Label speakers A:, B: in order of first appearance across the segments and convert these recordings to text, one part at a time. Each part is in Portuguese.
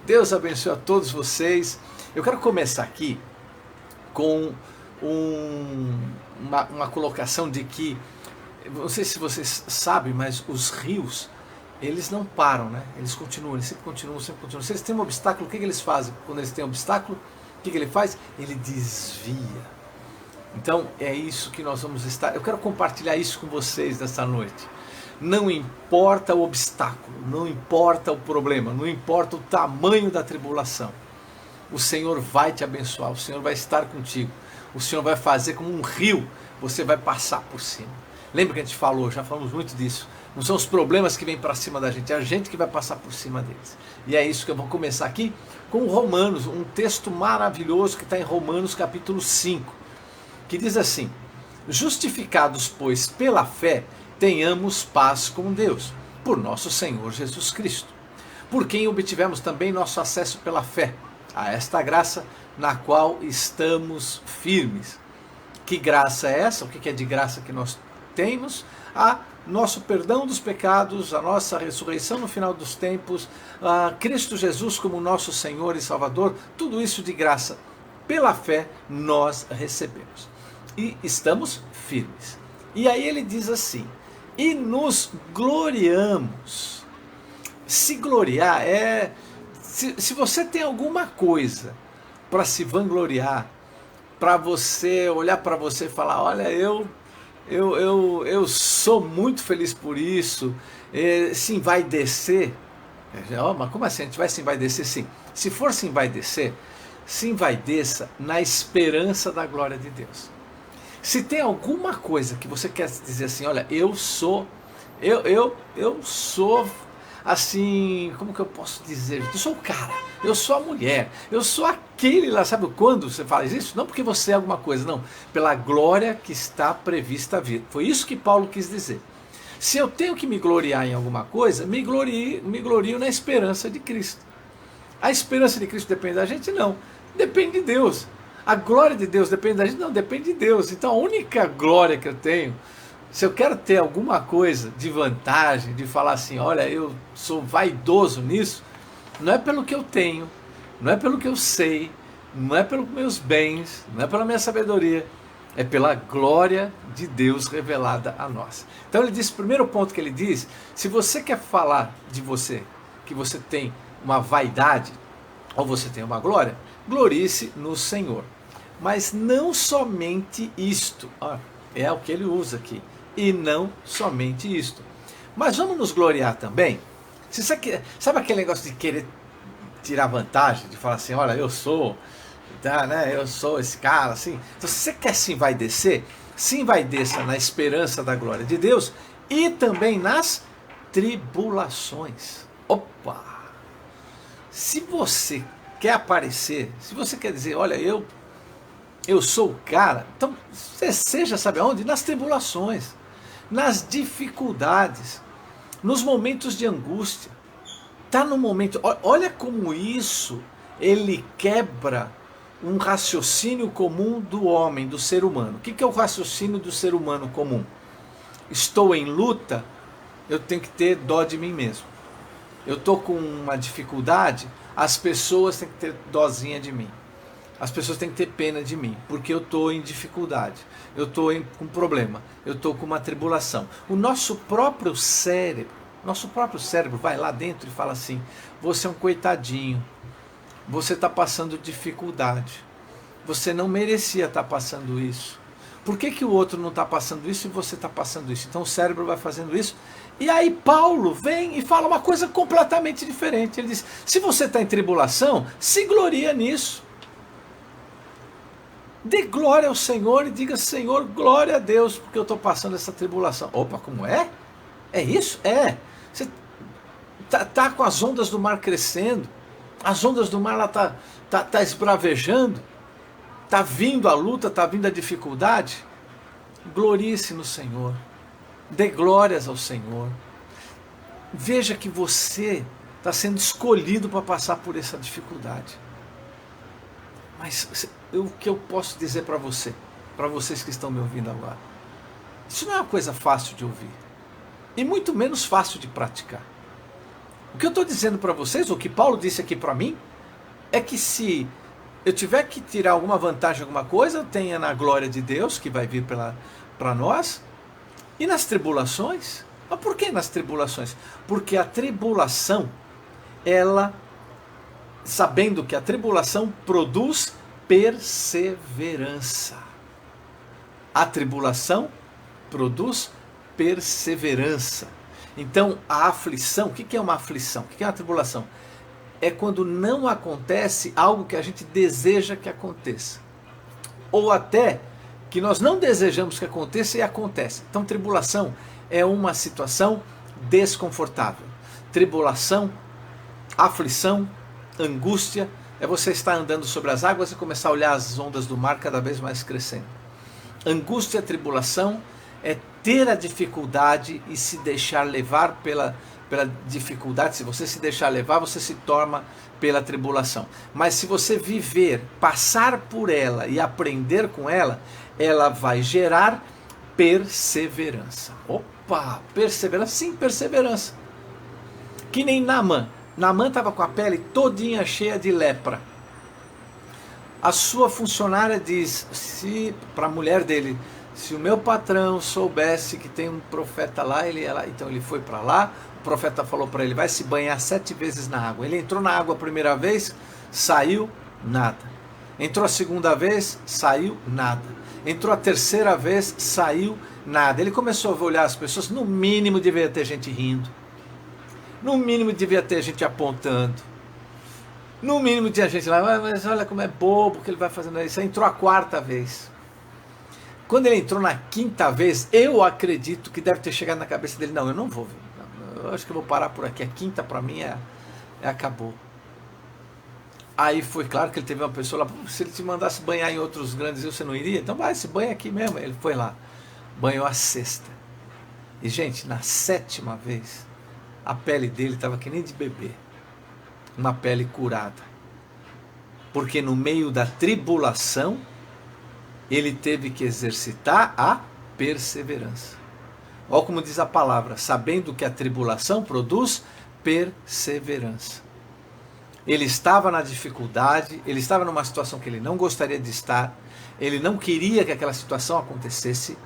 A: Deus abençoe a todos vocês. Eu quero começar aqui com uma colocação de que, não sei se vocês sabem, mas os rios, eles não param, né? Eles continuam, eles sempre continuam, sempre continuam. Se eles têm um obstáculo, o que eles fazem? Quando eles têm um obstáculo, o que ele faz? Ele desvia. Então é isso que nós vamos estar. Eu quero compartilhar isso com vocês nessa noite. Não importa o obstáculo, não importa o problema, não importa o tamanho da tribulação. O Senhor vai te abençoar, o Senhor vai estar contigo. O Senhor vai fazer como um rio, você vai passar por cima. Lembra que a gente falou, já falamos muito disso. Não são os problemas que vêm para cima da gente, é a gente que vai passar por cima deles. E é isso que eu vou começar aqui com Romanos, um texto maravilhoso que está em Romanos capítulo 5, que diz assim: justificados, pois, pela fé, tenhamos paz com Deus, por nosso Senhor Jesus Cristo, por quem obtivemos também nosso acesso pela fé, a esta graça na qual estamos firmes. Que graça é essa? O que é de graça que nós temos? A nosso perdão dos pecados, a nossa ressurreição no final dos tempos, a Cristo Jesus como nosso Senhor e Salvador, tudo isso de graça, pela fé nós recebemos. E estamos firmes. E aí ele diz assim: e nos gloriamos. Se gloriar é... Se você tem alguma coisa para se vangloriar, para você olhar para você e falar, olha, eu sou muito feliz por isso, se envaidecer, mas como assim, a gente vai se envaidecer? Sim, se for se envaidecer, se envaideça na esperança da glória de Deus. Se tem alguma coisa que você quer dizer assim, olha, eu sou assim, como que eu posso dizer? Eu sou o cara, eu sou a mulher, eu sou aquele lá, sabe quando você fala isso? Não porque você é alguma coisa, não, pela glória que está prevista a vir. Foi isso que Paulo quis dizer. Se eu tenho que me gloriar em alguma coisa, me glorio na esperança de Cristo. A esperança de Cristo depende da gente? Não, depende de Deus. A glória de Deus depende da gente? Não, depende de Deus. Então a única glória que eu tenho, se eu quero ter alguma coisa de vantagem, de falar assim, olha, eu sou vaidoso nisso, não é pelo que eu tenho, não é pelo que eu sei, não é pelos meus bens, não é pela minha sabedoria, é pela glória de Deus revelada a nós. Então ele diz, o primeiro ponto que ele diz, se você quer falar de você, que você tem uma vaidade, ou você tem uma glória, glorie-se no Senhor. Mas não somente isto, é o que ele usa aqui, e não somente isto. Mas vamos nos gloriar também. Sabe aquele negócio de querer tirar vantagem, de falar assim, olha, eu sou esse cara, assim. Então se você quer se envaideça na esperança da glória de Deus e também nas tribulações. Opa! Se você quer aparecer, se você quer dizer, olha, eu sou o cara, então você seja, sabe aonde? Nas tribulações, nas dificuldades, nos momentos de angústia. Está no momento, olha como isso, ele quebra um raciocínio comum do homem, do ser humano. O que é o raciocínio do ser humano comum? Estou em luta, eu tenho que ter dó de mim mesmo. Eu estou com uma dificuldade, as pessoas têm que ter dózinha de mim. As pessoas têm que ter pena de mim, porque eu estou em dificuldade, eu estou com problema, eu estou com uma tribulação. O nosso próprio cérebro vai lá dentro e fala assim, você é um coitadinho, você está passando dificuldade, você não merecia estar passando isso. Por que o outro não está passando isso e você está passando isso? Então o cérebro vai fazendo isso. E aí Paulo vem e fala uma coisa completamente diferente. Ele diz, se você está em tribulação, se gloria nisso. Dê glória ao Senhor e diga, Senhor, glória a Deus, porque eu estou passando essa tribulação. Opa, como é? É isso? É. Você está com as ondas do mar crescendo, as ondas do mar tá esbravejando, está vindo a luta, está vindo a dificuldade. Glorie-se no Senhor, dê glórias ao Senhor. Veja que você está sendo escolhido para passar por essa dificuldade. Mas o que eu posso dizer para vocês que estão me ouvindo agora? Isso não é uma coisa fácil de ouvir. E muito menos fácil de praticar. O que eu estou dizendo para vocês, o que Paulo disse aqui para mim, é que se eu tiver que tirar alguma vantagem, alguma coisa, tenha na glória de Deus, que vai vir para nós, e nas tribulações. Mas por que nas tribulações? Porque a tribulação, ela, sabendo que a tribulação produz perseverança. A tribulação produz perseverança. Então, a aflição, o que é uma aflição? O que é uma tribulação? É quando não acontece algo que a gente deseja que aconteça. Ou até que nós não desejamos que aconteça e acontece. Então, tribulação é uma situação desconfortável. Tribulação, aflição, angústia, é você estar andando sobre as águas e começar a olhar as ondas do mar cada vez mais crescendo. Angústia, tribulação, é ter a dificuldade e se deixar levar pela dificuldade. Se você se deixar levar, você se torna pela tribulação. Mas se você viver, passar por ela e aprender com ela, ela vai gerar perseverança. Opa, perseverança? Sim, perseverança. Que nem Naamã. Naamã estava com a pele todinha cheia de lepra. A sua funcionária diz para a mulher dele: se o meu patrão soubesse que tem um profeta lá, ele ia lá. Então ele foi para lá, o profeta falou para ele: vai se banhar 7 vezes na água. Ele entrou na água a primeira vez, saiu, nada. Entrou a segunda vez, saiu, nada. Entrou a terceira vez, saiu, nada. Ele começou a olhar as pessoas, no mínimo devia ter gente rindo. No mínimo devia ter gente apontando. No mínimo tinha gente lá, mas olha como é bobo que ele vai fazendo isso. Entrou a 4ª vez. Quando ele entrou na 5ª vez, eu acredito que deve ter chegado na cabeça dele: não, eu não vou ver. Eu acho que eu vou parar por aqui. A 5ª para mim acabou. Aí foi claro que ele teve uma pessoa lá: se ele te mandasse banhar em outros grandes rios, você não iria? Então vai, se banha aqui mesmo. Ele foi lá, banhou a 6ª. E gente, na 7ª vez, a pele dele estava que nem de bebê. Uma pele curada. Porque no meio da tribulação, ele teve que exercitar a perseverança. Olha como diz a palavra: sabendo que a tribulação produz perseverança. Ele estava na dificuldade, ele estava numa situação que ele não gostaria de estar, ele não queria que aquela situação acontecesse,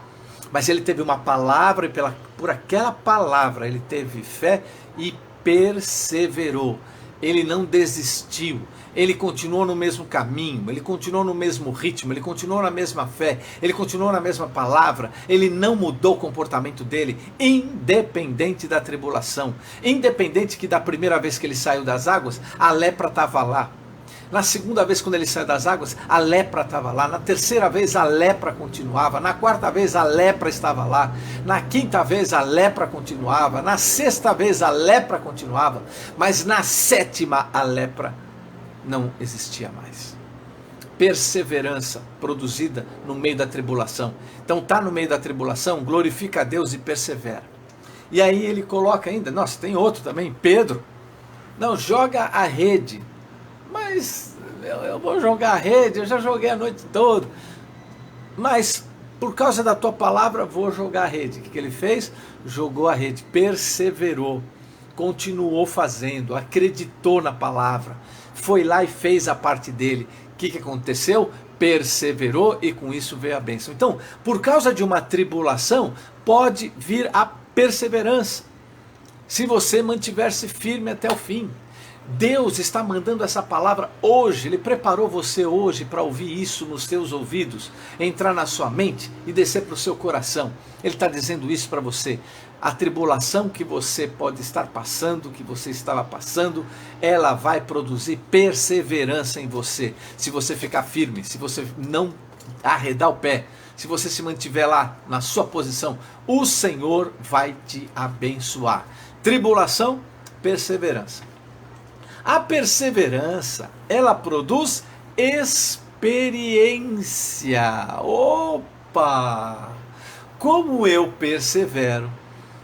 A: mas ele teve uma palavra e por aquela palavra ele teve fé e perseverou. Ele não desistiu, ele continuou no mesmo caminho, ele continuou no mesmo ritmo, ele continuou na mesma fé, ele continuou na mesma palavra, ele não mudou o comportamento dele, independente da tribulação, independente que da primeira vez que ele saiu das águas, a lepra estava lá. Na 2ª vez, quando ele saiu das águas, a lepra estava lá. Na 3ª vez, a lepra continuava. Na 4ª vez, a lepra estava lá. Na 5ª vez, a lepra continuava. Na 6ª vez, a lepra continuava. Mas na 7ª, a lepra não existia mais. Perseverança produzida no meio da tribulação. Então, está no meio da tribulação, glorifica a Deus e persevera. E aí ele coloca ainda, nossa, tem outro também, Pedro. Não, joga a rede. Mas eu vou jogar a rede, eu já joguei a noite toda. Mas por causa da tua palavra, vou jogar a rede. O que ele fez? Jogou a rede, perseverou, continuou fazendo, acreditou na palavra, foi lá e fez a parte dele. O que aconteceu? Perseverou e com isso veio a bênção. Então, por causa de uma tribulação, pode vir a perseverança, se você mantiver-se firme até o fim. Deus está mandando essa palavra hoje, Ele preparou você hoje para ouvir isso nos seus ouvidos, entrar na sua mente e descer para o seu coração. Ele está dizendo isso para você. A tribulação que você pode estar passando, que você estava passando, ela vai produzir perseverança em você. Se você ficar firme, se você não arredar o pé, se você se mantiver lá na sua posição, o Senhor vai te abençoar. Tribulação, perseverança. A perseverança, ela produz experiência. Opa! Como eu persevero,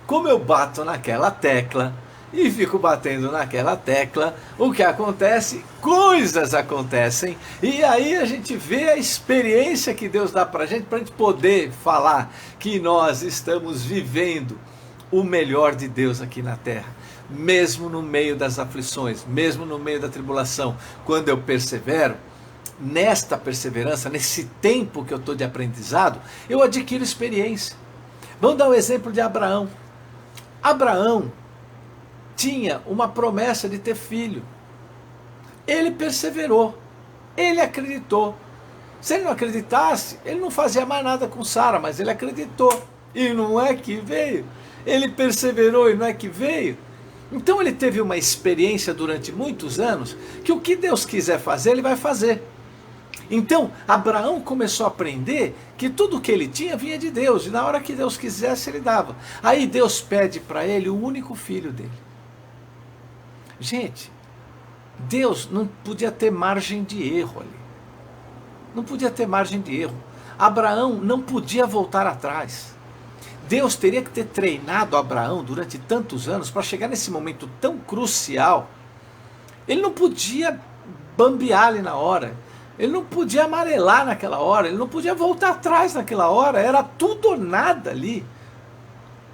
A: como eu bato naquela tecla e fico batendo naquela tecla, o que acontece? Coisas acontecem. E aí a gente vê a experiência que Deus dá para a gente poder falar que nós estamos vivendo o melhor de Deus aqui na terra. Mesmo no meio das aflições, mesmo no meio da tribulação, quando eu persevero, nesta perseverança, nesse tempo que eu estou de aprendizado, eu adquiro experiência. Vamos dar um exemplo de Abraão. Abraão tinha uma promessa de ter filho. Ele perseverou, ele acreditou. Se ele não acreditasse, ele não fazia mais nada com Sara, mas ele acreditou. E não é que veio. Ele perseverou e não é que veio. Então ele teve uma experiência durante muitos anos, que o que Deus quiser fazer, ele vai fazer. Então, Abraão começou a aprender que tudo que ele tinha vinha de Deus, e na hora que Deus quisesse, ele dava. Aí Deus pede para ele o único filho dele. Gente, Deus não podia ter margem de erro ali. Não podia ter margem de erro. Abraão não podia voltar atrás. Deus teria que ter treinado Abraão durante tantos anos para chegar nesse momento tão crucial. Ele não podia bambear ali na hora. Ele não podia amarelar naquela hora. Ele não podia voltar atrás naquela hora. Era tudo ou nada ali.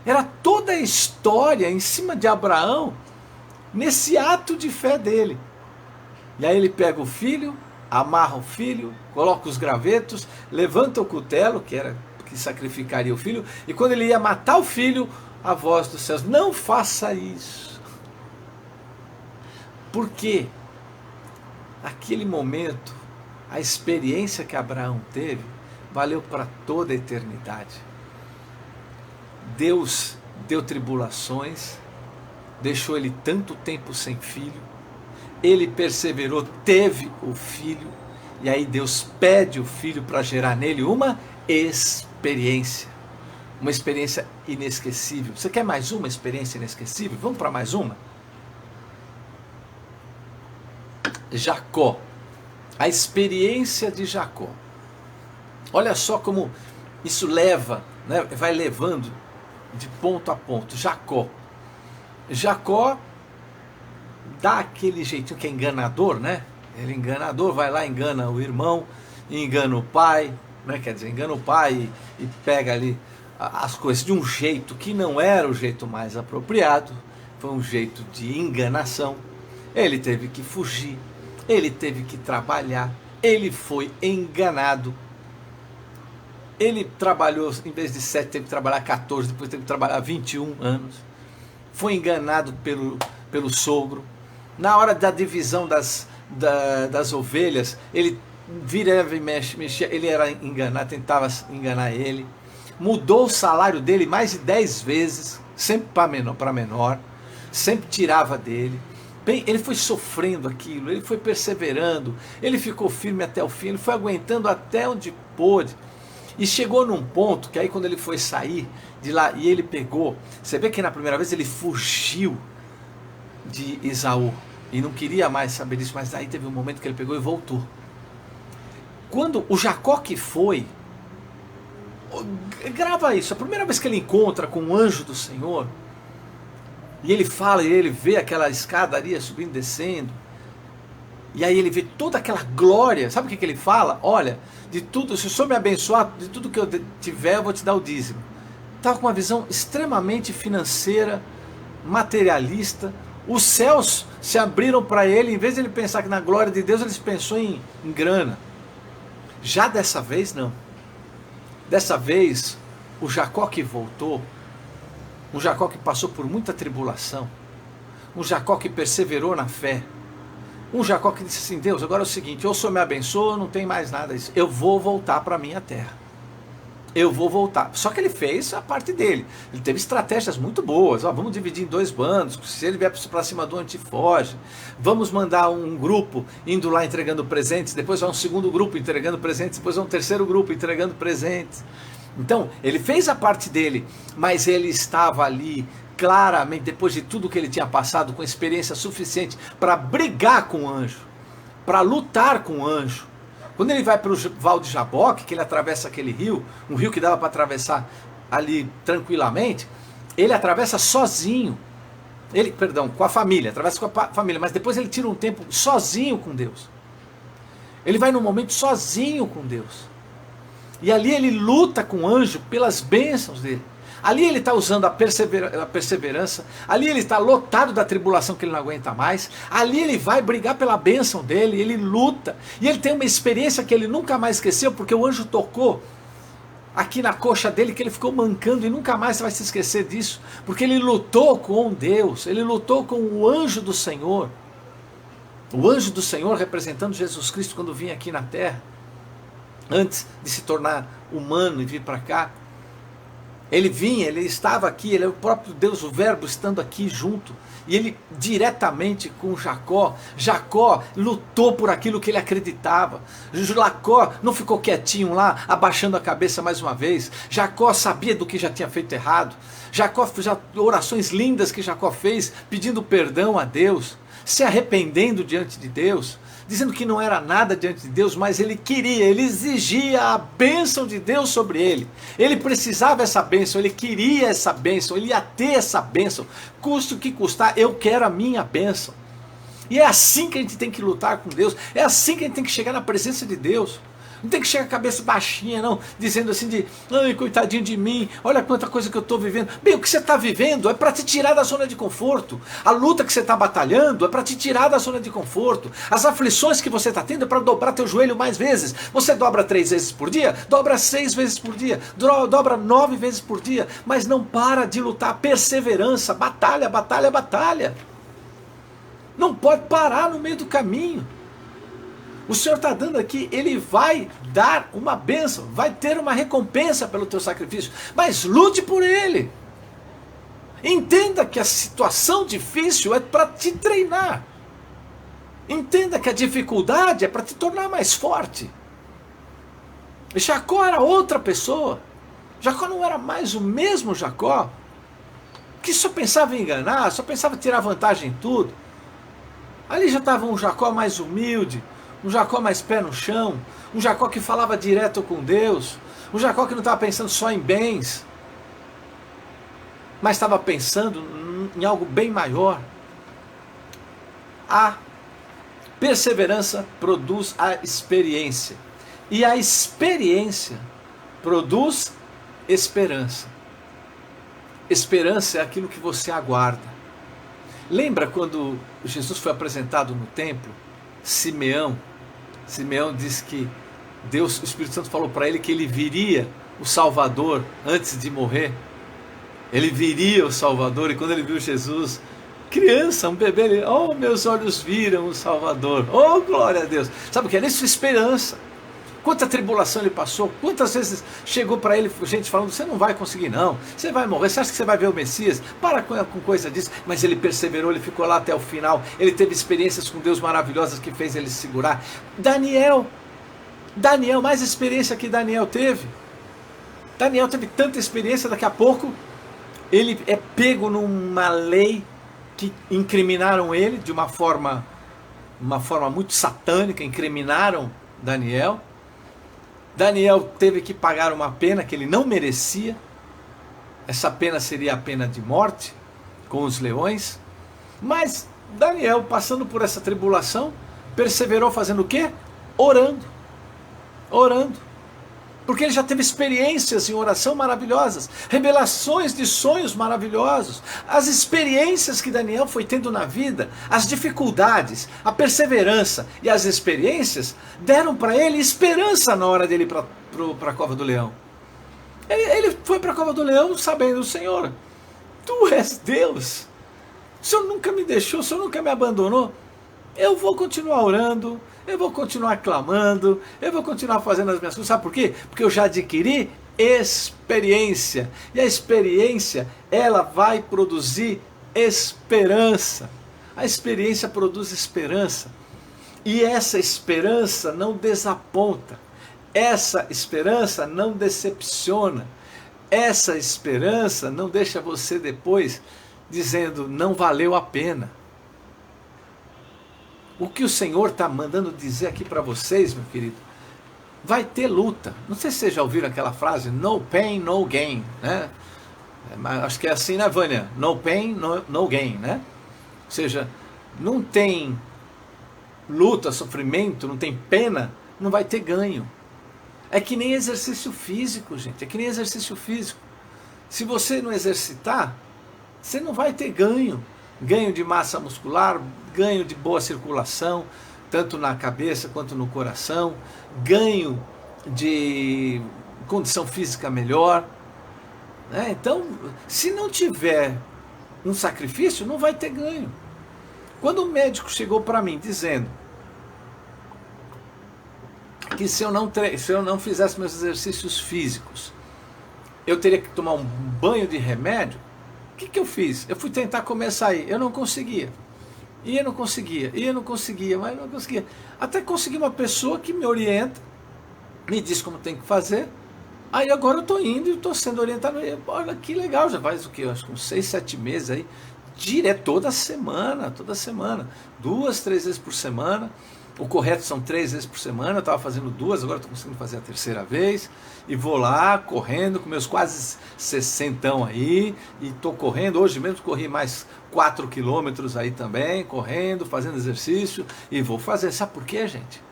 A: Era toda a história em cima de Abraão nesse ato de fé dele. E aí ele pega o filho, amarra o filho, coloca os gravetos, levanta o cutelo, que sacrificaria o filho, e quando ele ia matar o filho, a voz dos céus: não faça isso. Porque aquele momento, a experiência que Abraão teve, valeu para toda a eternidade. Deus deu tribulações, deixou ele tanto tempo sem filho, ele perseverou, teve o filho, e aí Deus pede o filho para gerar nele uma experiência inesquecível. Você quer mais uma experiência inesquecível? Vamos para mais uma? Jacó, a experiência de Jacó. Olha só como isso leva, né, vai levando de ponto a ponto. Jacó dá aquele jeitinho que é enganador, né? Ele é enganador, vai lá, engana o irmão, engana o pai, né? Quer dizer, engana o pai e pega ali as coisas de um jeito que não era o jeito mais apropriado, foi um jeito de enganação. Ele teve que fugir, ele teve que trabalhar, ele foi enganado. Ele trabalhou, em vez de 7, teve que trabalhar 14, depois teve que trabalhar 21 anos. Foi enganado pelo sogro. Na hora da divisão das ovelhas, ele virava e mexia, ele era enganado, tentava enganar ele. Mudou o salário dele mais de 10 vezes, sempre para menor, sempre tirava dele. Bem, ele foi sofrendo aquilo, ele foi perseverando, ele ficou firme até o fim, ele foi aguentando até onde pôde. E chegou num ponto que aí quando ele foi sair de lá e ele pegou, você vê que na primeira vez ele fugiu de Esaú e não queria mais saber disso, mas aí teve um momento que ele pegou e voltou. Quando o Jacó que foi, grava isso, a primeira vez que ele encontra com o anjo do Senhor, e ele fala, e ele vê aquela escadaria subindo e descendo, e aí ele vê toda aquela glória, sabe o que ele fala? Olha, de tudo, se o Senhor me abençoar, de tudo que eu tiver, eu vou te dar o dízimo. Estava com uma visão extremamente financeira, materialista. Os céus se abriram para ele, em vez de ele pensar que na glória de Deus, ele pensou em grana. Já dessa vez, não. Dessa vez, o Jacó que voltou, um Jacó que passou por muita tribulação, um Jacó que perseverou na fé, um Jacó que disse assim: Deus, agora é o seguinte, ou o Senhor me abençoa, não tem mais nada disso, eu vou voltar para a minha terra. Eu vou voltar. Só que ele fez a parte dele. Ele teve estratégias muito boas. Vamos dividir em 2 bandos. Se ele vier para cima do anti, foge. Vamos mandar um grupo indo lá entregando presentes. Depois vai um segundo grupo entregando presentes. Depois vai um terceiro grupo entregando presentes. Então, ele fez a parte dele. Mas ele estava ali claramente, depois de tudo que ele tinha passado, com experiência suficiente para brigar com o anjo. Para lutar com o anjo. Quando ele vai para o Val de Jaboque, que ele atravessa aquele rio, um rio que dava para atravessar ali tranquilamente, ele atravessa sozinho. Com a família, atravessa com a família, mas depois ele tira um tempo sozinho com Deus. Ele vai num momento sozinho com Deus. E ali ele luta com o anjo pelas bênçãos dele. Ali ele está usando a perseverança, ali ele está lotado da tribulação que ele não aguenta mais, ali ele vai brigar pela bênção dele, ele luta, e ele tem uma experiência que ele nunca mais esqueceu, porque o anjo tocou aqui na coxa dele, que ele ficou mancando, e nunca mais vai se esquecer disso, porque ele lutou com Deus, ele lutou com o anjo do Senhor representando Jesus Cristo quando vinha aqui na terra, antes de se tornar humano e vir para cá. Ele vinha, ele estava aqui, ele é o próprio Deus, o verbo estando aqui junto, e ele diretamente com Jacó lutou por aquilo que ele acreditava. Jacó não ficou quietinho lá, abaixando a cabeça mais uma vez. Jacó sabia do que já tinha feito errado. Orações lindas que Jacó fez, pedindo perdão a Deus, se arrependendo diante de Deus, dizendo que não era nada diante de Deus, mas ele queria, ele exigia a bênção de Deus sobre ele. Ele precisava essa bênção, ele queria essa bênção, ele ia ter essa bênção. Custe o que custar, eu quero a minha bênção. E é assim que a gente tem que lutar com Deus, é assim que a gente tem que chegar na presença de Deus. Não tem que chegar com a cabeça baixinha, não, dizendo assim de, ai, coitadinho de mim, olha quanta coisa que eu estou vivendo. Bem, o que você está vivendo é para te tirar da zona de conforto. A luta que você está batalhando é para te tirar da zona de conforto. As aflições que você está tendo é para dobrar teu joelho mais vezes. Você dobra 3 vezes por dia, dobra 6 vezes por dia, dobra 9 vezes por dia, mas não para de lutar. Perseverança, batalha, batalha, batalha. Não pode parar no meio do caminho. O Senhor está dando aqui, Ele vai dar uma bênção, vai ter uma recompensa pelo teu sacrifício, mas lute por ele. Entenda que a situação difícil é para te treinar. Entenda que a dificuldade é para te tornar mais forte. Jacó era outra pessoa. Jacó não era mais o mesmo Jacó, que só pensava em enganar, só pensava em tirar vantagem em tudo. Ali já estava um Jacó mais humilde, um Jacó mais pé no chão, um Jacó que falava direto com Deus, um Jacó que não estava pensando só em bens, mas estava pensando em algo bem maior. A perseverança produz a experiência, e a experiência produz esperança. Esperança é aquilo que você aguarda. Lembra quando Jesus foi apresentado no templo? Simeão diz que Deus, o Espírito Santo falou para ele que ele viria o Salvador antes de morrer. Ele viria o Salvador, e quando ele viu Jesus, criança, um bebê, ele, oh, meus olhos viram o Salvador, oh, glória a Deus. Sabe o que é isso? Esperança. Quanta tribulação ele passou, quantas vezes chegou para ele gente falando, você não vai conseguir não, você vai morrer, você acha que você vai ver o Messias? Para com coisa disso. Mas ele perseverou, ele ficou lá até o final, ele teve experiências com Deus maravilhosas que fez ele se segurar. Daniel, mais experiência que Daniel teve. Daniel teve tanta experiência, daqui a pouco ele é pego numa lei que incriminaram ele de uma forma muito satânica, incriminaram Daniel. Daniel teve que pagar uma pena que ele não merecia. Essa pena seria a pena de morte com os leões. Mas Daniel, passando por essa tribulação, perseverou fazendo o quê? Orando. Porque ele já teve experiências em oração maravilhosas, revelações de sonhos maravilhosos. As experiências que Daniel foi tendo na vida, as dificuldades, a perseverança e as experiências deram para ele esperança na hora dele ir para a cova do leão. Ele foi para a cova do leão sabendo, Senhor, Tu és Deus, o Senhor nunca me deixou, o Senhor nunca me abandonou. Eu vou continuar orando, eu vou continuar clamando, eu vou continuar fazendo as minhas coisas. Sabe por quê? Porque eu já adquiri experiência. E a experiência, ela vai produzir esperança. A experiência produz esperança. E essa esperança não desaponta. Essa esperança não decepciona. Essa esperança não deixa você depois dizendo, não valeu a pena. O que o Senhor está mandando dizer aqui para vocês, meu querido, vai ter luta. Não sei se vocês já ouviram aquela frase, no pain, no gain, né? Acho que é assim, né, Vânia? No pain, no gain, né? Ou seja, não tem luta, sofrimento, não tem pena, não vai ter ganho. É que nem exercício físico, gente, é que nem exercício físico. Se você não exercitar, você não vai ter ganho. Ganho de massa muscular, ganho de boa circulação, tanto na cabeça quanto no coração, ganho de condição física melhor. Né? Então, se não tiver um sacrifício, não vai ter ganho. Quando o médico chegou para mim dizendo que se eu não fizesse meus exercícios físicos, eu teria que tomar um banho de remédio, o que eu fiz? Eu fui tentar comer açaí, eu não conseguia. E eu não conseguia, mas não conseguia. Até consegui uma pessoa que me orienta, me diz como tem que fazer. Aí agora eu estou indo e estou sendo orientado. Olha que legal, já faz o quê? Acho que uns 6, 7 meses aí. Direto, toda semana. 2, 3 vezes por semana. O correto são 3 vezes por semana. Eu estava fazendo 2, agora estou conseguindo fazer a terceira vez. E vou lá, correndo, com meus quase 60 aí. E estou correndo, hoje mesmo corri mais 4 quilômetros aí também, correndo, fazendo exercício. E vou fazer. Sabe por quê, gente?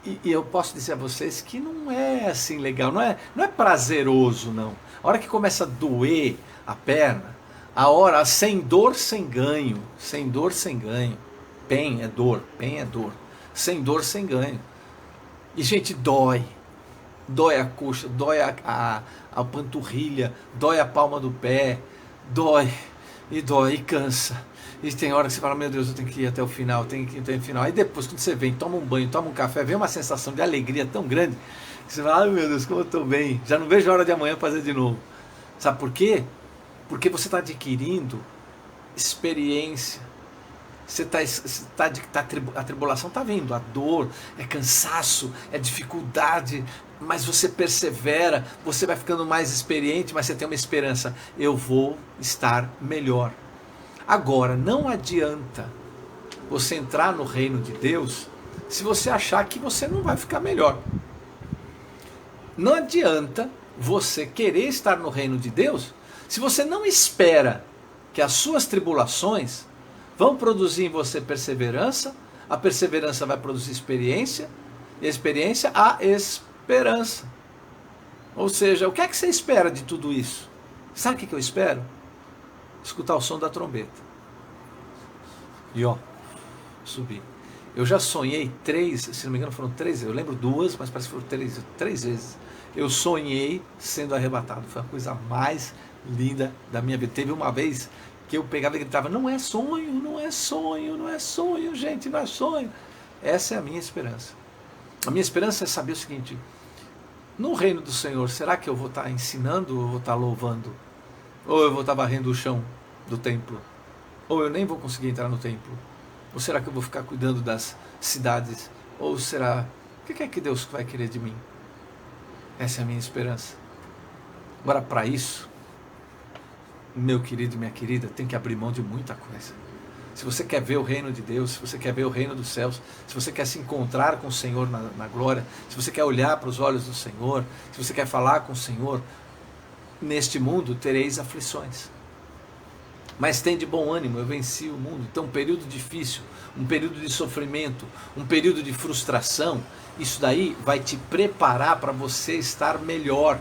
A: E eu posso dizer a vocês que não é assim legal, não é prazeroso não. A hora que começa a doer a perna, a hora sem dor, sem ganho, pain é dor, sem dor, sem ganho. E gente, dói a coxa, dói a panturrilha, dói a palma do pé, dói e cansa. E tem hora que você fala, meu Deus, eu tenho que ir até o final, tenho que ir até o final. Aí depois, quando você vem, toma um banho, toma um café, vem uma sensação de alegria tão grande, que você fala, ai meu Deus, como eu estou bem, já não vejo a hora de amanhã fazer de novo. Sabe por quê? Porque você está adquirindo experiência. A tribulação está vindo, a dor, é cansaço, é dificuldade, mas você persevera, você vai ficando mais experiente, mas você tem uma esperança, eu vou estar melhor. Agora, não adianta você entrar no reino de Deus se você achar que você não vai ficar melhor. Não adianta você querer estar no reino de Deus se você não espera que as suas tribulações vão produzir em você perseverança, a perseverança vai produzir experiência, e a experiência, a esperança. Ou seja, o que é que você espera de tudo isso? Sabe o que eu espero? Escutar o som da trombeta. E ó, subir. Eu já sonhei 3, se não me engano foram 3, eu lembro 2, mas parece que foram 3 vezes. Eu sonhei sendo arrebatado. Foi a coisa mais linda da minha vida. Teve uma vez que eu pegava e gritava, não é sonho, não é sonho, não é sonho, gente, não é sonho. Essa é a minha esperança. A minha esperança é saber o seguinte, no reino do Senhor, será que eu vou estar ensinando ou eu vou estar louvando? Ou eu vou estar varrendo o chão do templo? Ou eu nem vou conseguir entrar no templo? Ou será que eu vou ficar cuidando das cidades? Ou será... O que é que Deus vai querer de mim? Essa é a minha esperança. Agora, para isso, meu querido e minha querida, tem que abrir mão de muita coisa. Se você quer ver o reino de Deus, se você quer ver o reino dos céus, se você quer se encontrar com o Senhor na glória, se você quer olhar para os olhos do Senhor, se você quer falar com o Senhor, neste mundo tereis aflições. Mas tem de bom ânimo, eu venci o mundo. Então um período difícil, um período de sofrimento, um período de frustração, isso daí vai te preparar para você estar melhor.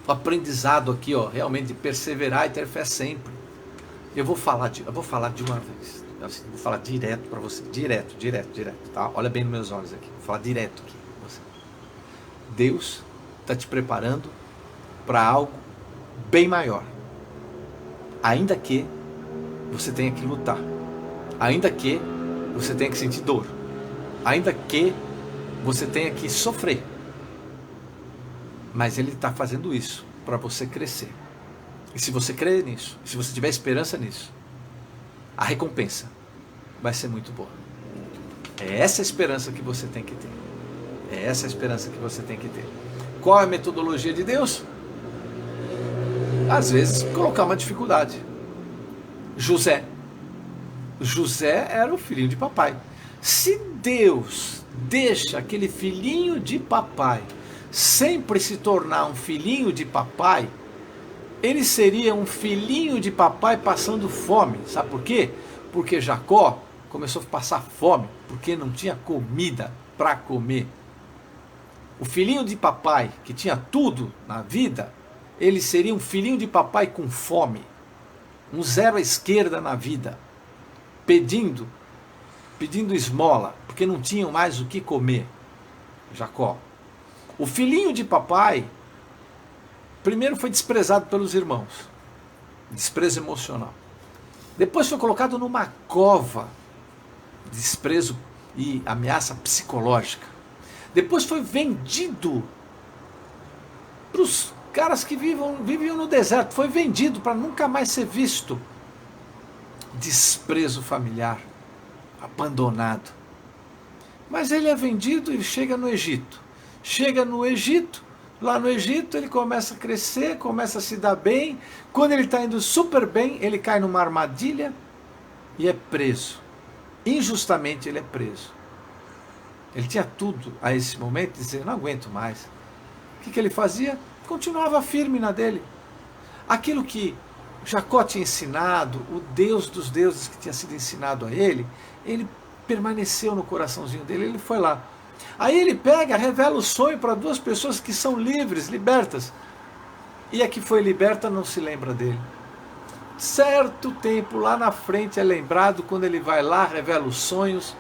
A: O aprendizado aqui, ó, realmente de perseverar e ter fé sempre. Eu vou falar de uma vez, assim, vou falar direto para você, direto, tá? Olha bem nos meus olhos aqui, vou falar direto aqui para você. Deus está te preparando para algo bem maior. Ainda que você tenha que lutar, ainda que você tenha que sentir dor, ainda que você tenha que sofrer, mas Ele está fazendo isso para você crescer. E se você crer nisso, se você tiver esperança nisso, a recompensa vai ser muito boa. É essa a esperança que você tem que ter. É essa a esperança que você tem que ter. Qual é a metodologia de Deus? Às vezes colocar uma dificuldade. José era o filhinho de papai. Se Deus deixa aquele filhinho de papai sempre se tornar um filhinho de papai, ele seria um filhinho de papai passando fome. Sabe por quê? Porque Jacó começou a passar fome, porque não tinha comida para comer. O filhinho de papai, que tinha tudo na vida, ele seria um filhinho de papai com fome, um zero à esquerda na vida, pedindo esmola, porque não tinham mais o que comer. Jacó. O filhinho de papai, primeiro foi desprezado pelos irmãos, desprezo emocional. Depois foi colocado numa cova, desprezo e ameaça psicológica. Depois foi vendido para os caras que viviam no deserto, foi vendido para nunca mais ser visto. Desprezo familiar, abandonado. Mas ele é vendido e chega no Egito. Chega no Egito, lá no Egito ele começa a crescer, começa a se dar bem. Quando ele está indo super bem, ele cai numa armadilha e é preso. Injustamente ele é preso. Ele tinha tudo a esse momento, dizia, não aguento mais. O que ele fazia? Continuava firme na dele. Aquilo que Jacó tinha ensinado, o Deus dos deuses que tinha sido ensinado a ele permaneceu no coraçãozinho dele, ele foi lá. Aí ele pega, revela o sonho para duas pessoas que são livres, libertas. E a que foi liberta não se lembra dele. Certo tempo lá na frente é lembrado quando ele vai lá, revela os sonhos,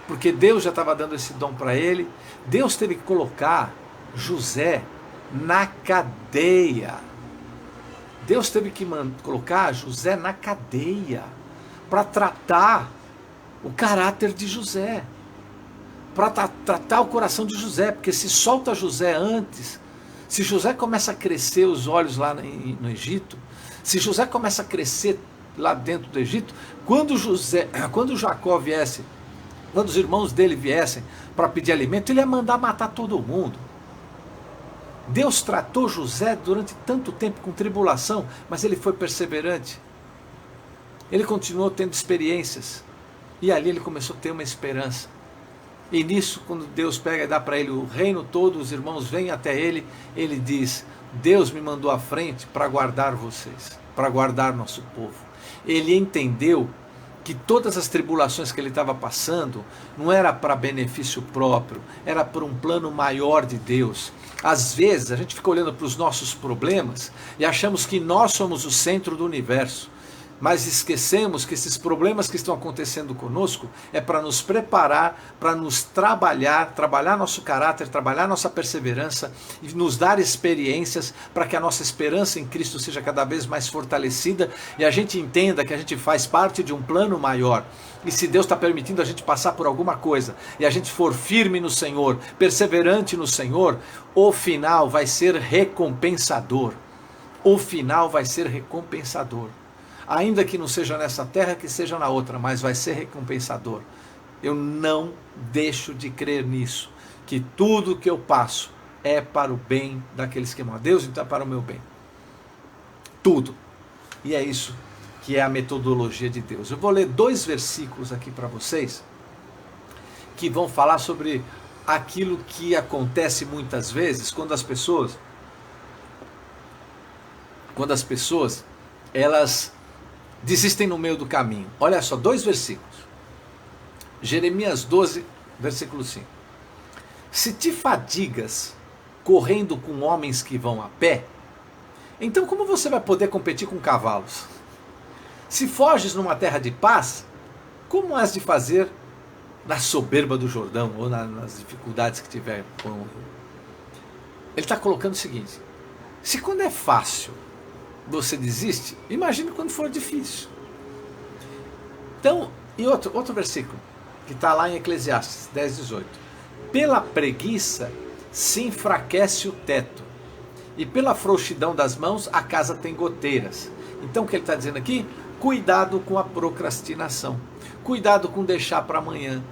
A: porque Deus já estava dando esse dom para ele. Deus teve que colocar José na cadeia. Deus teve que colocar José na cadeia para tratar o caráter de José, para tratar o coração de José, porque se solta José antes, se José começa a crescer os olhos lá no Egito, se José começa a crescer lá dentro do Egito, quando Jacó viesse, quando os irmãos dele viessem para pedir alimento, ele ia mandar matar todo mundo. Deus tratou José durante tanto tempo com tribulação, mas ele foi perseverante. Ele continuou tendo experiências. E ali ele começou a ter uma esperança. E nisso, quando Deus pega e dá para ele o reino todo, os irmãos vêm até ele, ele diz, Deus me mandou à frente para guardar vocês, para guardar nosso povo. Ele entendeu que todas as tribulações que ele estava passando não era para benefício próprio, era por um plano maior de Deus. Às vezes a gente fica olhando para os nossos problemas e achamos que nós somos o centro do universo, mas esquecemos que esses problemas que estão acontecendo conosco é para nos preparar, para nos trabalhar nosso caráter, trabalhar nossa perseverança e nos dar experiências para que a nossa esperança em Cristo seja cada vez mais fortalecida e a gente entenda que a gente faz parte de um plano maior. E se Deus está permitindo a gente passar por alguma coisa e a gente for firme no Senhor, perseverante no Senhor, o final vai ser recompensador. O final vai ser recompensador. Ainda que não seja nessa terra, que seja na outra, mas vai ser recompensador. Eu não deixo de crer nisso, que tudo que eu passo é para o bem daqueles que amam a Deus, então é para o meu bem. Tudo. E é isso que é a metodologia de Deus. Eu vou ler 2 versículos aqui para vocês, que vão falar sobre aquilo que acontece muitas vezes quando as pessoas elas desistem no meio do caminho. Olha só, 2 versículos. Jeremias 12, versículo 5. Se te fadigas correndo com homens que vão a pé, então como você vai poder competir com cavalos? Se foges numa terra de paz, como has de fazer na soberba do Jordão, ou nas dificuldades que tiver com o rio? Ele está colocando o seguinte, se quando é fácil você desiste, imagine quando for difícil. Então, e outro versículo, que está lá em Eclesiastes 10, 18. Pela preguiça se enfraquece o teto, e pela frouxidão das mãos a casa tem goteiras. Então o que ele está dizendo aqui? Cuidado com a procrastinação, cuidado com deixar para amanhã,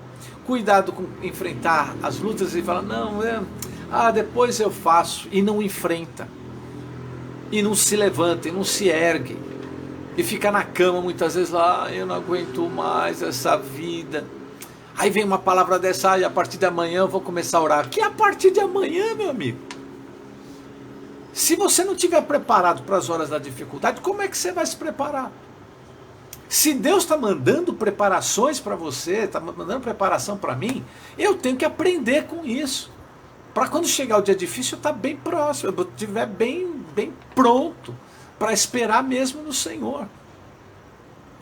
A: cuidado com enfrentar as lutas e falar, não, depois eu faço, e não enfrenta. E não se levanta, e não se ergue, e fica na cama muitas vezes lá, eu não aguento mais essa vida. Aí vem uma palavra dessa, e a partir de amanhã eu vou começar a orar. Que a partir de amanhã, meu amigo? Se você não estiver preparado para as horas da dificuldade, como é que você vai se preparar? Se Deus está mandando preparações para você, está mandando preparação para mim, eu tenho que aprender com isso. Para quando chegar o dia difícil, eu estar bem próximo, eu estiver bem pronto para esperar mesmo no Senhor.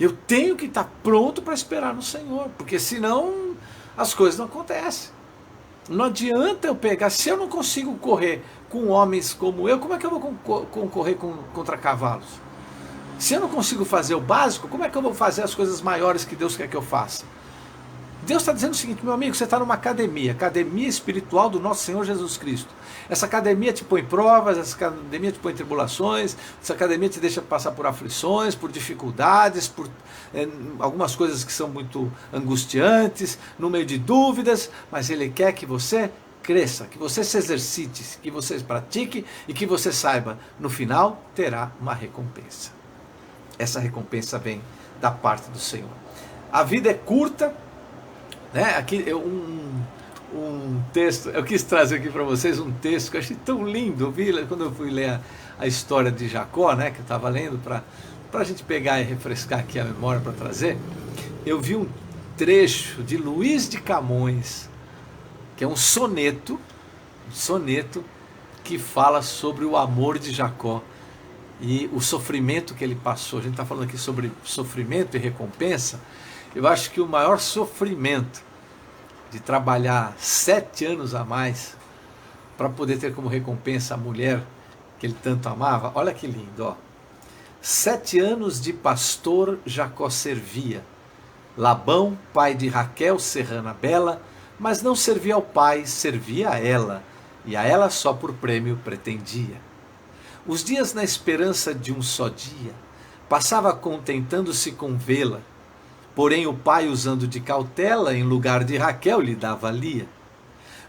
A: Eu tenho que estar pronto para esperar no Senhor, porque senão as coisas não acontecem. Não adianta eu pegar, se eu não consigo correr com homens como eu, como é que eu vou concorrer contra cavalos? Se eu não consigo fazer o básico, como é que eu vou fazer as coisas maiores que Deus quer que eu faça? Deus está dizendo o seguinte, meu amigo, você está numa academia espiritual do nosso Senhor Jesus Cristo. Essa academia te põe em provas, essa academia te põe em tribulações, essa academia te deixa passar por aflições, por dificuldades, por algumas coisas que são muito angustiantes, no meio de dúvidas, mas Ele quer que você cresça, que você se exercite, que você pratique e que você saiba, no final terá uma recompensa. Essa recompensa vem da parte do Senhor. A vida é curta, né? Aqui um texto, eu quis trazer aqui para vocês um texto que eu achei tão lindo. Eu vi quando eu fui ler a história de Jacó, né, que eu estava lendo, para a gente pegar e refrescar aqui a memória para trazer. Eu vi um trecho de Luís de Camões, que é um soneto que fala sobre o amor de Jacó e o sofrimento que ele passou. A gente está falando aqui sobre sofrimento e recompensa. Eu acho que o maior sofrimento de trabalhar 7 anos a mais para poder ter como recompensa a mulher que ele tanto amava, olha que lindo, ó. 7 anos de pastor Jacó servia. Labão, pai de Raquel, serrana bela, mas não servia ao pai, servia a ela, e a ela só por prêmio pretendia. Os dias na esperança de um só dia, passava contentando-se com vê-la, porém o pai, usando de cautela, em lugar de Raquel lhe dava Lia.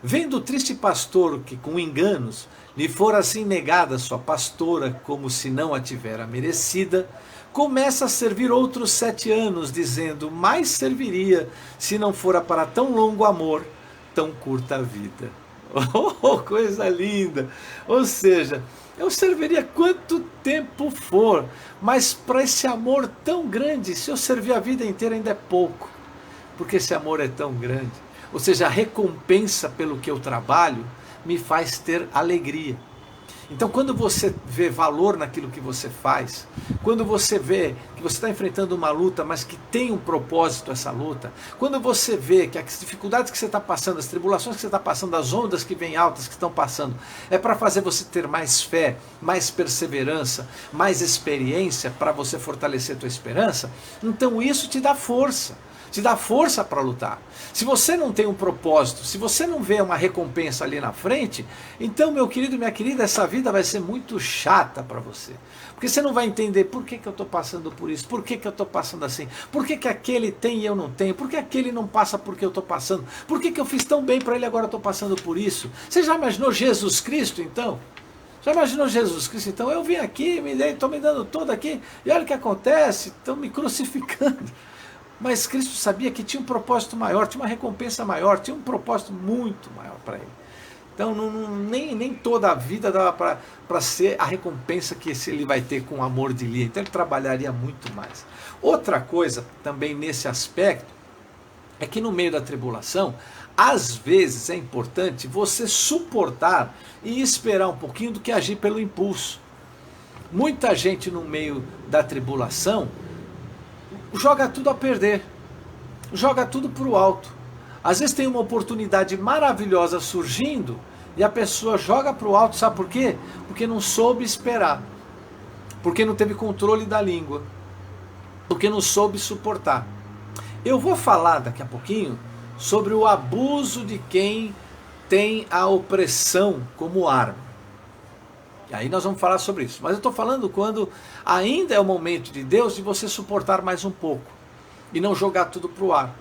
A: Vendo o triste pastor que com enganos lhe fora assim negada sua pastora, como se não a tivera merecida, começa a servir outros 7 anos, dizendo, mais serviria, se não fora para tão longo amor, tão curta vida. Oh, coisa linda! Ou seja, eu serviria quanto tempo for, mas para esse amor tão grande, se eu servir a vida inteira ainda é pouco, porque esse amor é tão grande. Ou seja, a recompensa pelo que eu trabalho me faz ter alegria. Então, quando você vê valor naquilo que você faz, quando você vê que você está enfrentando uma luta, mas que tem um propósito essa luta, quando você vê que as dificuldades que você está passando, as tribulações que você está passando, as ondas que vêm altas que estão passando, é para fazer você ter mais fé, mais perseverança, mais experiência, para você fortalecer a tua esperança, então isso te dá força para lutar. Se você não tem um propósito, se você não vê uma recompensa ali na frente, então, meu querido e minha querida, essa vida vai ser muito chata para você. Porque você não vai entender por que eu estou passando por isso, por que eu estou passando assim, por que aquele tem e eu não tenho, por que aquele não passa porque eu estou passando, por que eu fiz tão bem para ele e agora estou passando por isso. Você já imaginou Jesus Cristo então? Já imaginou Jesus Cristo então? Eu vim aqui, estou me dando todo aqui, e olha o que acontece, estão me crucificando. Mas Cristo sabia que tinha um propósito maior, tinha uma recompensa maior, tinha um propósito muito maior para ele. Então nem toda a vida dava para ser a recompensa que ele vai ter com o amor de Lia. Então ele trabalharia muito mais. Outra coisa também nesse aspecto é que no meio da tribulação, às vezes é importante você suportar e esperar um pouquinho do que agir pelo impulso. Muita gente no meio da tribulação joga tudo a perder, joga tudo para o alto. Às vezes tem uma oportunidade maravilhosa surgindo e a pessoa joga para o alto, sabe por quê? Porque não soube esperar, porque não teve controle da língua, porque não soube suportar. Eu vou falar daqui a pouquinho sobre o abuso de quem tem a opressão como arma. E aí nós vamos falar sobre isso. Mas eu estou falando quando ainda é o momento de Deus de você suportar mais um pouco. E não jogar tudo para o ar.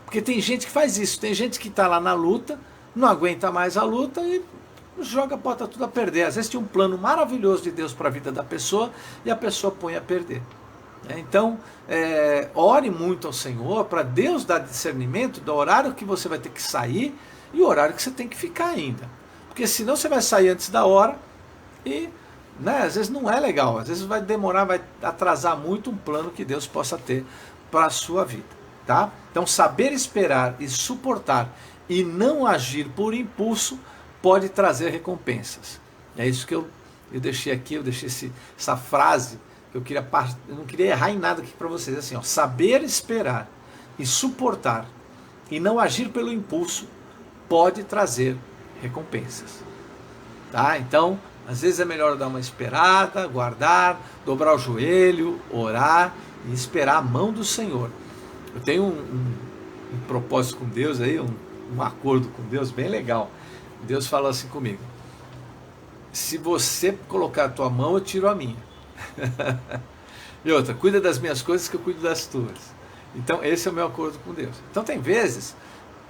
A: Porque tem gente que faz isso. Tem gente que está lá na luta, não aguenta mais a luta e bota tudo a perder. Às vezes tem um plano maravilhoso de Deus para a vida da pessoa e a pessoa põe a perder. Então, ore muito ao Senhor para Deus dar discernimento do horário que você vai ter que sair e o horário que você tem que ficar ainda. Porque senão você vai sair antes da hora. E às vezes não é legal, às vezes vai demorar, vai atrasar muito um plano que Deus possa ter para a sua vida, tá? Então saber esperar e suportar e não agir por impulso pode trazer recompensas. É isso que eu deixei aqui, eu deixei essa frase, que eu não queria errar em nada aqui para vocês, assim, ó, saber esperar e suportar e não agir pelo impulso pode trazer recompensas. Tá? Então, às vezes é melhor dar uma esperada, guardar, dobrar o joelho, orar e esperar a mão do Senhor. Eu tenho um propósito com Deus aí, um acordo com Deus bem legal. Deus falou assim comigo: se você colocar a tua mão, eu tiro a minha. E outra, cuida das minhas coisas que eu cuido das tuas. Então esse é o meu acordo com Deus. Então tem vezes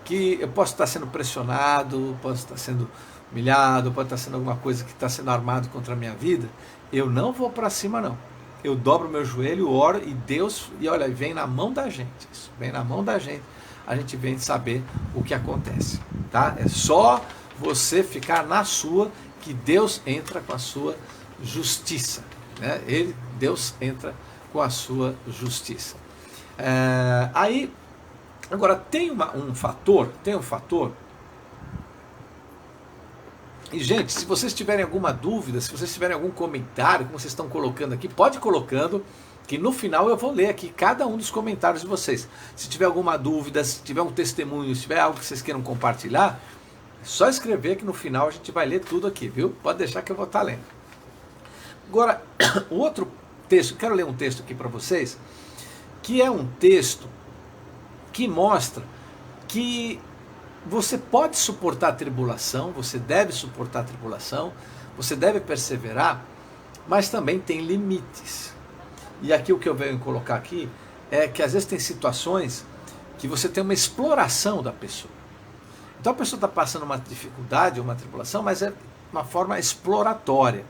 A: que eu posso estar sendo pressionado, posso estar sendo humilhado, pode estar sendo alguma coisa que está sendo armado contra a minha vida, eu não vou para cima não. Eu dobro meu joelho, oro e Deus, e olha, vem na mão da gente, isso, vem na mão da gente, a gente vem saber o que acontece, tá? É só você ficar na sua, que Deus entra com a sua justiça, né? Deus entra com a sua justiça. Aí, agora tem um fator, e gente, se vocês tiverem alguma dúvida, se vocês tiverem algum comentário, como vocês estão colocando aqui, pode ir colocando, que no final eu vou ler aqui cada um dos comentários de vocês. Se tiver alguma dúvida, se tiver um testemunho, se tiver algo que vocês queiram compartilhar, é só escrever que no final a gente vai ler tudo aqui, viu? Pode deixar que eu vou estar lendo. Agora, o outro texto, quero ler um texto aqui para vocês, que é um texto que mostra que você pode suportar a tribulação, você deve suportar a tribulação, você deve perseverar, mas também tem limites. E aqui o que eu venho colocar aqui é que às vezes tem situações que você tem uma exploração da pessoa. Então a pessoa está passando uma dificuldade, uma tribulação, mas é uma forma exploratória.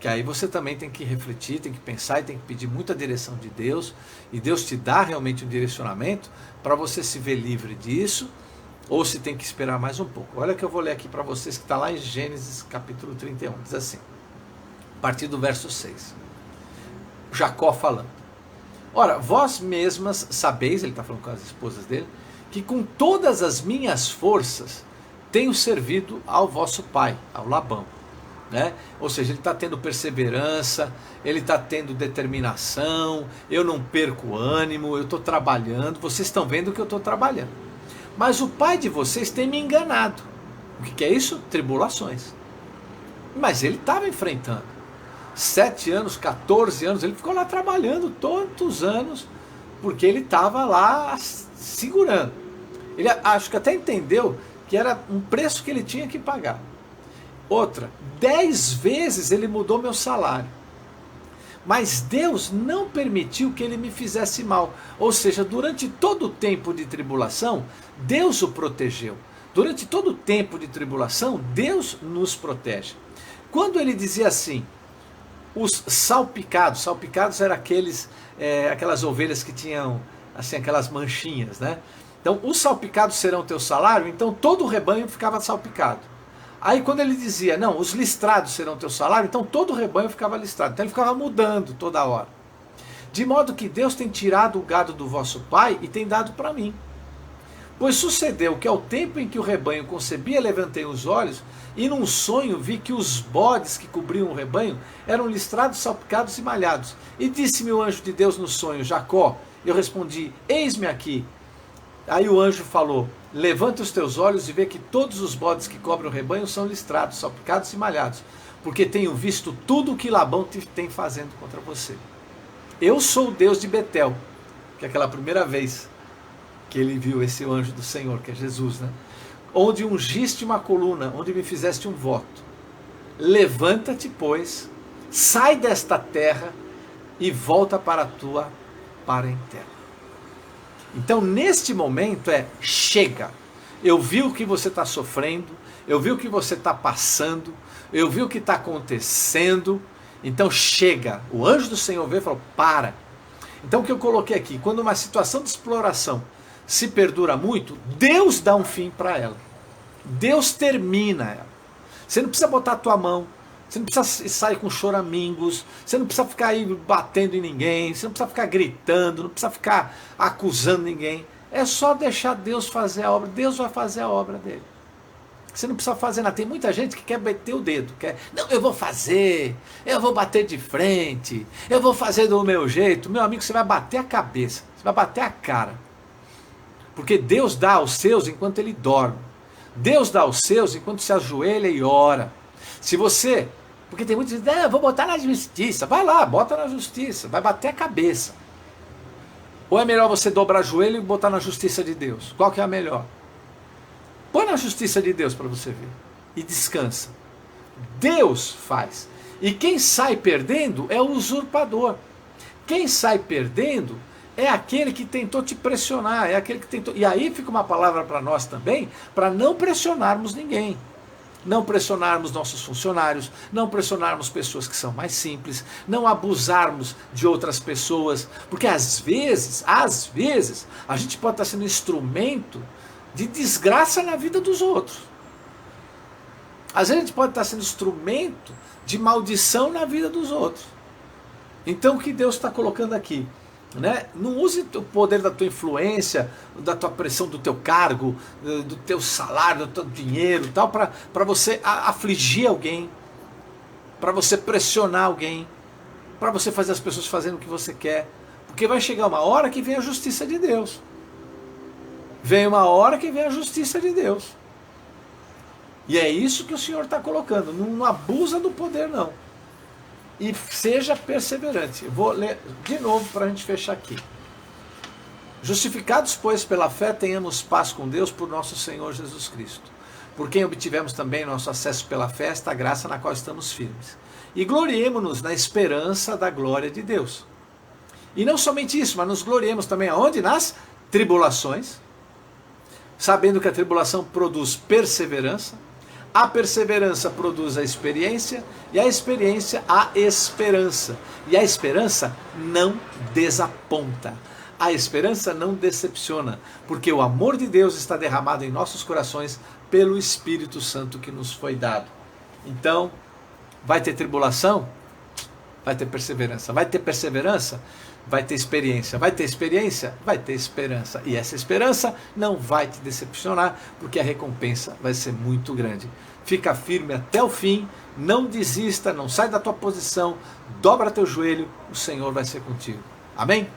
A: Que aí você também tem que refletir, tem que pensar e tem que pedir muita direção de Deus, e Deus te dá realmente um direcionamento para você se ver livre disso, ou se tem que esperar mais um pouco. Olha que eu vou ler aqui para vocês, que está lá em Gênesis capítulo 31, diz assim, a partir do verso 6. Jacó falando: ora, vós mesmas sabeis, ele está falando com as esposas dele, que com todas as minhas forças tenho servido ao vosso pai, ao Labão. Né? Ou seja, ele está tendo perseverança, ele está tendo determinação, eu não perco ânimo, eu estou trabalhando, vocês estão vendo que eu estou trabalhando. Mas o pai de vocês tem me enganado. O que é isso? Tribulações. Mas ele estava enfrentando. 7 anos, 14 anos, ele ficou lá trabalhando tantos anos, porque ele estava lá segurando. Ele acho que até entendeu que era um preço que ele tinha que pagar. Outra, 10 vezes ele mudou meu salário. Mas Deus não permitiu que ele me fizesse mal. Ou seja, durante todo o tempo de tribulação, Deus o protegeu. Durante todo o tempo de tribulação, Deus nos protege. Quando ele dizia assim, os salpicados eram aquelas ovelhas que tinham assim, aquelas manchinhas, né? Então, os salpicados serão teu salário, então todo o rebanho ficava salpicado. Aí quando ele dizia, não, os listrados serão teu salário, então todo o rebanho ficava listrado. Então ele ficava mudando toda hora. De modo que Deus tem tirado o gado do vosso pai e tem dado para mim. Pois sucedeu que ao tempo em que o rebanho concebia, levantei os olhos, e num sonho vi que os bodes que cobriam o rebanho eram listrados, salpicados e malhados. E disse-me o anjo de Deus no sonho, Jacó. Eu respondi, eis-me aqui. Aí o anjo falou, levanta os teus olhos e vê que todos os bodes que cobrem o rebanho são listrados, salpicados e malhados, porque tenho visto tudo o que Labão tem fazendo contra você. Eu sou o Deus de Betel, que é aquela primeira vez que ele viu esse anjo do Senhor, que é Jesus, né? Onde ungiste uma coluna, onde me fizeste um voto. Levanta-te, pois, sai desta terra e volta para a tua parentela. Então, neste momento chega. Eu vi o que você está sofrendo, eu vi o que você está passando, eu vi o que está acontecendo, então chega. O anjo do Senhor veio e falou, para. Então o que eu coloquei aqui, quando uma situação de exploração se perdura muito, Deus dá um fim para ela. Deus termina ela. Você não precisa botar a tua mão, você não precisa sair com choramingos, você não precisa ficar aí batendo em ninguém, você não precisa ficar gritando, não precisa ficar acusando ninguém. É só deixar Deus fazer a obra, Deus vai fazer a obra dele. Você não precisa fazer nada. Tem muita gente que quer meter o dedo. Não, eu vou fazer, eu vou bater de frente, eu vou fazer do meu jeito. Meu amigo, você vai bater a cabeça, você vai bater a cara. Porque Deus dá aos seus enquanto ele dorme. Deus dá aos seus enquanto se ajoelha e ora. Se você... Porque tem muitos que dizem, eu vou botar na justiça. Vai lá, bota na justiça, vai bater a cabeça. Ou é melhor você dobrar o joelho e botar na justiça de Deus? Qual que é a melhor? Põe na justiça de Deus para você ver. E descansa. Deus faz. E quem sai perdendo é o usurpador. Quem sai perdendo é aquele que tentou te pressionar. É aquele que tentou. E aí fica uma palavra para nós também, para não pressionarmos ninguém. Não pressionarmos nossos funcionários, não pressionarmos pessoas que são mais simples, não abusarmos de outras pessoas, porque às vezes, a gente pode estar sendo instrumento de desgraça na vida dos outros. Às vezes a gente pode estar sendo instrumento de maldição na vida dos outros. Então o que Deus está colocando aqui? Né? Não use o poder da tua influência, da tua pressão, do teu cargo, do teu salário, do teu dinheiro, tal, para você afligir alguém, para você pressionar alguém, para você fazer as pessoas fazendo o que você quer. Porque vai chegar uma hora que vem a justiça de Deus. Vem uma hora que vem a justiça de Deus. E é isso que o Senhor está colocando. Não abusa do poder, não. E seja perseverante. Eu vou ler de novo para a gente fechar aqui. Justificados, pois, pela fé, tenhamos paz com Deus por nosso Senhor Jesus Cristo, por quem obtivemos também nosso acesso pela fé, esta graça na qual estamos firmes. E gloriemo-nos na esperança da glória de Deus. E não somente isso, mas nos gloriemos também aonde? Nas tribulações, sabendo que a tribulação produz perseverança, a perseverança produz a experiência, e a experiência a esperança. E a esperança não desaponta. A esperança não decepciona, porque o amor de Deus está derramado em nossos corações pelo Espírito Santo que nos foi dado. Então, vai ter tribulação? Vai ter perseverança. Vai ter perseverança? Vai ter experiência. Vai ter experiência? Vai ter esperança. E essa esperança não vai te decepcionar, porque a recompensa vai ser muito grande. Fica firme até o fim, não desista, não sai da tua posição, dobra teu joelho, o Senhor vai ser contigo. Amém?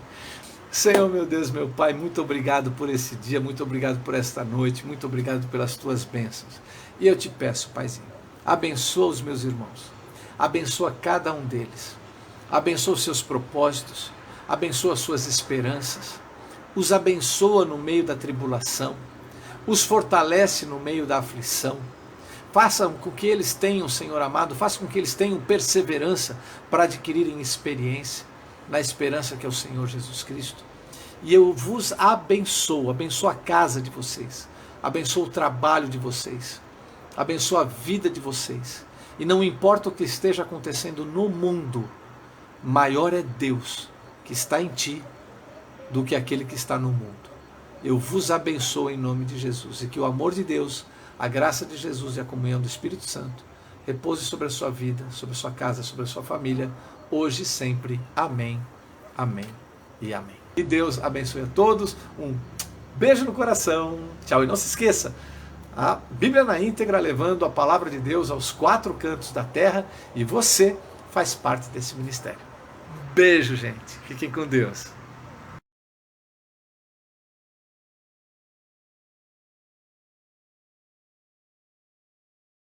A: Senhor, meu Deus, meu Pai, muito obrigado por esse dia, muito obrigado por esta noite, muito obrigado pelas tuas bênçãos. E eu te peço, Paizinho, abençoa os meus irmãos, abençoa cada um deles, abençoa os seus propósitos, abençoa as suas esperanças, os abençoa no meio da tribulação, os fortalece no meio da aflição, faça com que eles tenham, Senhor amado, faça com que eles tenham perseverança para adquirirem experiência, na esperança que é o Senhor Jesus Cristo. E eu vos abençoo, abençoo a casa de vocês, abençoo o trabalho de vocês, abençoo a vida de vocês. E não importa o que esteja acontecendo no mundo, maior é Deus que está em ti do que aquele que está no mundo. Eu vos abençoo em nome de Jesus, e que o amor de Deus, a graça de Jesus e a comunhão do Espírito Santo repouse sobre a sua vida, sobre a sua casa, sobre a sua família, hoje e sempre. Amém, amém e amém. E Deus abençoe a todos, um beijo no coração, tchau. E não se esqueça, a Bíblia na íntegra, levando a palavra de Deus aos 4 cantos da terra, e você faz parte desse ministério. Beijo, gente. Fiquem com Deus.